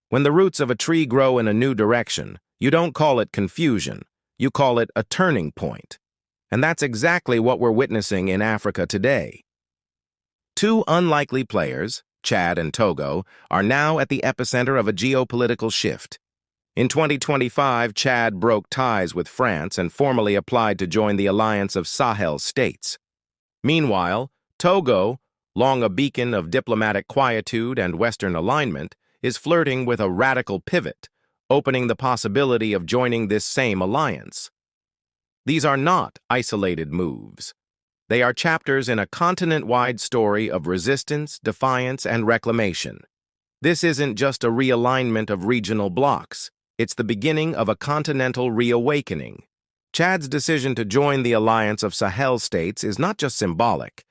When the roots of a tree grow in a new direction, you don't call it confusion, you call it a turning point. And that's exactly what we're witnessing in Africa today. Two unlikely players, Chad and Togo, are now at the epicenter of a geopolitical shift. In 2025, Chad broke ties with France and formally applied to join the Alliance of Sahel States. Meanwhile, Togo, long a beacon of diplomatic quietude and Western alignment, is flirting with a radical pivot, opening the possibility of joining this same alliance. These are not isolated moves. They are chapters in a continent-wide story of resistance, defiance, and reclamation. This isn't just a realignment of regional blocs. It's the beginning of a continental reawakening. Chad's decision to join the Alliance of Sahel States is not just symbolic,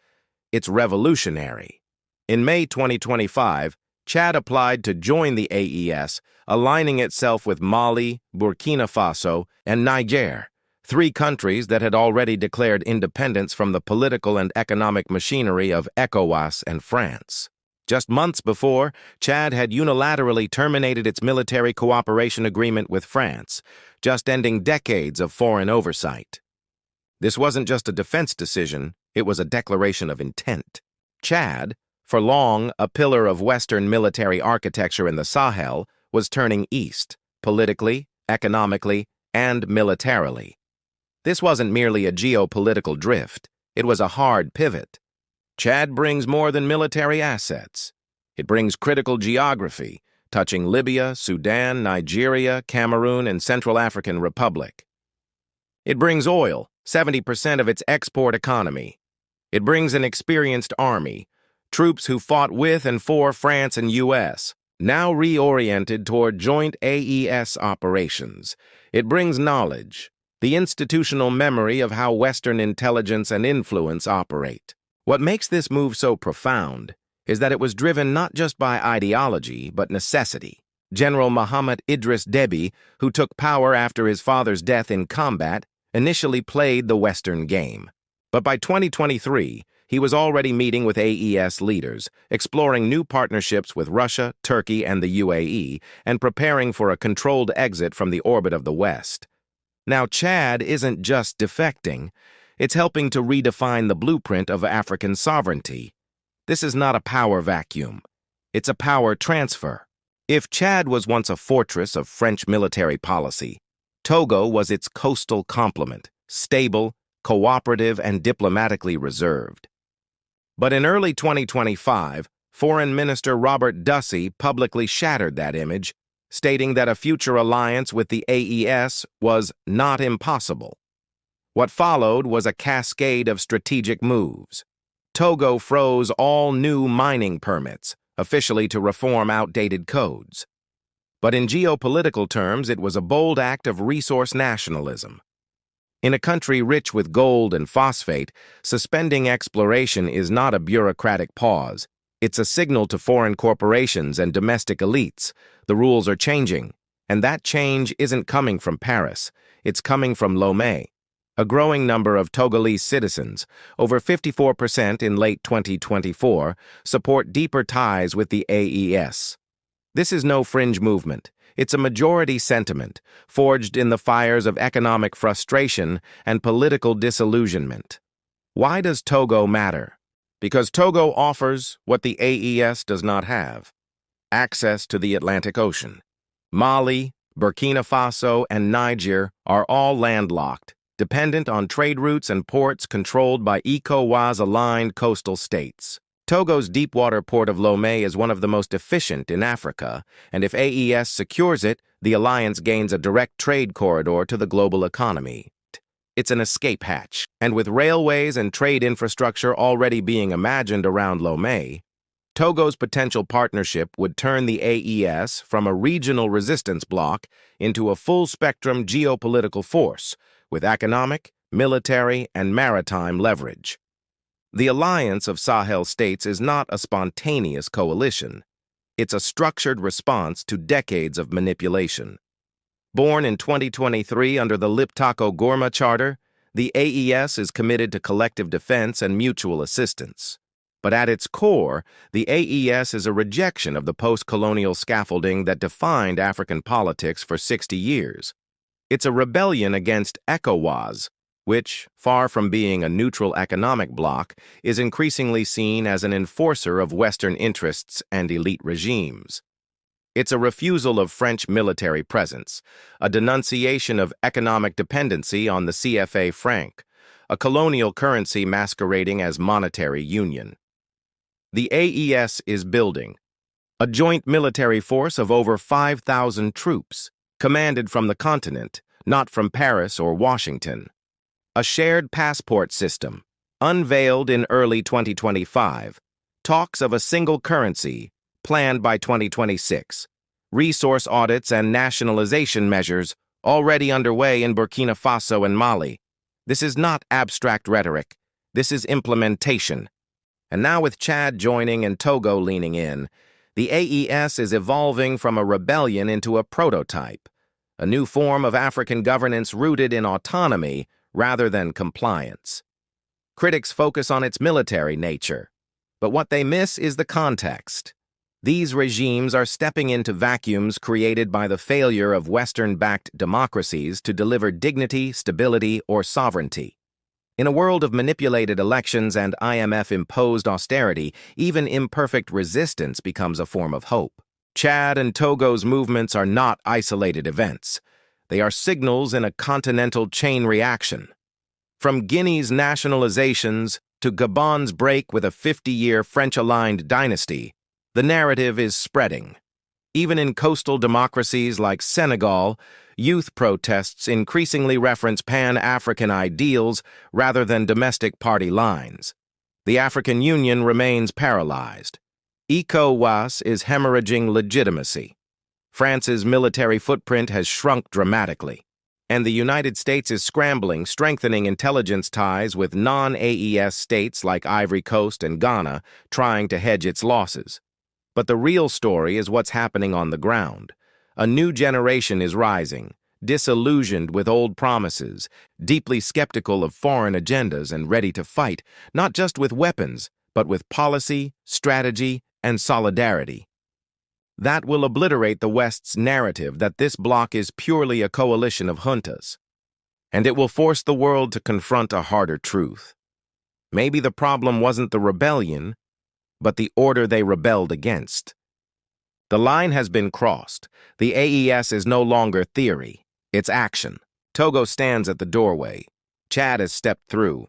it's revolutionary. In May 2025, Chad applied to join the AES, aligning itself with Mali, Burkina Faso, and Niger, three countries that had already declared independence from the political and economic machinery of ECOWAS and France. Just months before, Chad had unilaterally terminated its military cooperation agreement with France, just ending decades of foreign oversight. This wasn't just a defense decision, it was a declaration of intent. Chad, for long a pillar of Western military architecture in the Sahel, was turning east, politically, economically, and militarily. This wasn't merely a geopolitical drift, it was a hard pivot. Chad brings more than military assets. It brings critical geography, touching Libya, Sudan, Nigeria, Cameroon, and Central African Republic. It brings oil, 70% of its export economy. It brings an experienced army, troops who fought with and for France and U.S., now reoriented toward joint AES operations. It brings knowledge, the institutional memory of how Western intelligence and influence operate. What makes this move so profound is that it was driven not just by ideology, but necessity. General Mohammed Idris Deby, who took power after his father's death in combat, initially played the Western game. But by 2023, he was already meeting with AES leaders, exploring new partnerships with Russia, Turkey, and the UAE, and preparing for a controlled exit from the orbit of the West. Now, Chad isn't just defecting. It's helping to redefine the blueprint of African sovereignty. This is not a power vacuum. It's a power transfer. If Chad was once a fortress of French military policy, Togo was its coastal complement, stable, cooperative, and diplomatically reserved. But in early 2025, Foreign Minister Robert Dussey publicly shattered that image, stating that a future alliance with the AES was not impossible. What followed was a cascade of strategic moves. Togo froze all new mining permits, officially to reform outdated codes. But in geopolitical terms, it was a bold act of resource nationalism. In a country rich with gold and phosphate, suspending exploration is not a bureaucratic pause. It's a signal to foreign corporations and domestic elites. The rules are changing, and that change isn't coming from Paris. It's coming from Lomé. A growing number of Togolese citizens, over 54% in late 2024, support deeper ties with the AES. This is no fringe movement. It's a majority sentiment, forged in the fires of economic frustration and political disillusionment. Why does Togo matter? Because Togo offers what the AES does not have: access to the Atlantic Ocean. Mali, Burkina Faso, and Niger are all landlocked, dependent on trade routes and ports controlled by ECOWAS-aligned coastal states. Togo's deepwater port of Lomé is one of the most efficient in Africa, and if AES secures it, the alliance gains a direct trade corridor to the global economy. It's an escape hatch, and with railways and trade infrastructure already being imagined around Lomé, Togo's potential partnership would turn the AES from a regional resistance bloc into a full-spectrum geopolitical force, with economic, military, and maritime leverage. The Alliance of Sahel States is not a spontaneous coalition. It's a structured response to decades of manipulation. Born in 2023 under the Liptako-Gourma Charter, the AES is committed to collective defense and mutual assistance. But at its core, the AES is a rejection of the post-colonial scaffolding that defined African politics for 60 years. It's a rebellion against ECOWAS, which, far from being a neutral economic bloc, is increasingly seen as an enforcer of Western interests and elite regimes. It's a refusal of French military presence, a denunciation of economic dependency on the CFA franc, a colonial currency masquerading as monetary union. The AES is building a joint military force of over 5,000 troops, commanded from the continent, not from Paris or Washington. A shared passport system, unveiled in early 2025, talks of a single currency, planned by 2026, resource audits and nationalization measures already underway in Burkina Faso and Mali. This is not abstract rhetoric, this is implementation. And now with Chad joining and Togo leaning in, the AES is evolving from a rebellion into a prototype, a new form of African governance rooted in autonomy rather than compliance. Critics focus on its military nature, but what they miss is the context. These regimes are stepping into vacuums created by the failure of Western-backed democracies to deliver dignity, stability, or sovereignty. In a world of manipulated elections and IMF-imposed austerity, even imperfect resistance becomes a form of hope. Chad and Togo's movements are not isolated events. They are signals in a continental chain reaction. From Guinea's nationalizations to Gabon's break with a 50-year French-aligned dynasty, the narrative is spreading. Even in coastal democracies like Senegal, youth protests increasingly reference Pan-African ideals rather than domestic party lines. The African Union remains paralyzed. ECOWAS is hemorrhaging legitimacy. France's military footprint has shrunk dramatically, and the United States is scrambling, strengthening intelligence ties with non-AES states like Ivory Coast and Ghana, trying to hedge its losses. But the real story is what's happening on the ground. A new generation is rising, disillusioned with old promises, deeply skeptical of foreign agendas and ready to fight, not just with weapons, but with policy, strategy, and solidarity. That will obliterate the West's narrative that this bloc is purely a coalition of juntas. And it will force the world to confront a harder truth. Maybe the problem wasn't the rebellion, but the order they rebelled against. The line has been crossed. The AES is no longer theory, it's action. Togo stands at the doorway. Chad has stepped through.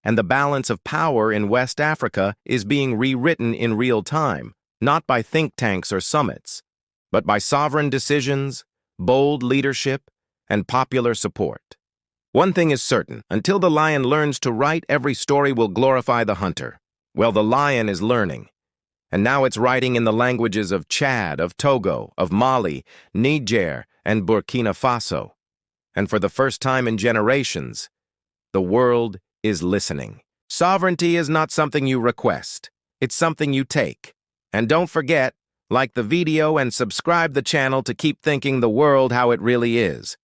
And the balance of power in West Africa is being rewritten in real time, not by think tanks or summits, but by sovereign decisions, bold leadership, and popular support. One thing is certain, until the lion learns to write, every story will glorify the hunter. Well, the lion is learning, and now it's writing in the languages of Chad, of Togo, of Mali, Niger, and Burkina Faso. And for the first time in generations, the world is listening. Sovereignty is not something you request, it's something you take. And don't forget, like the video and subscribe the channel to keep thinking the world how it really is.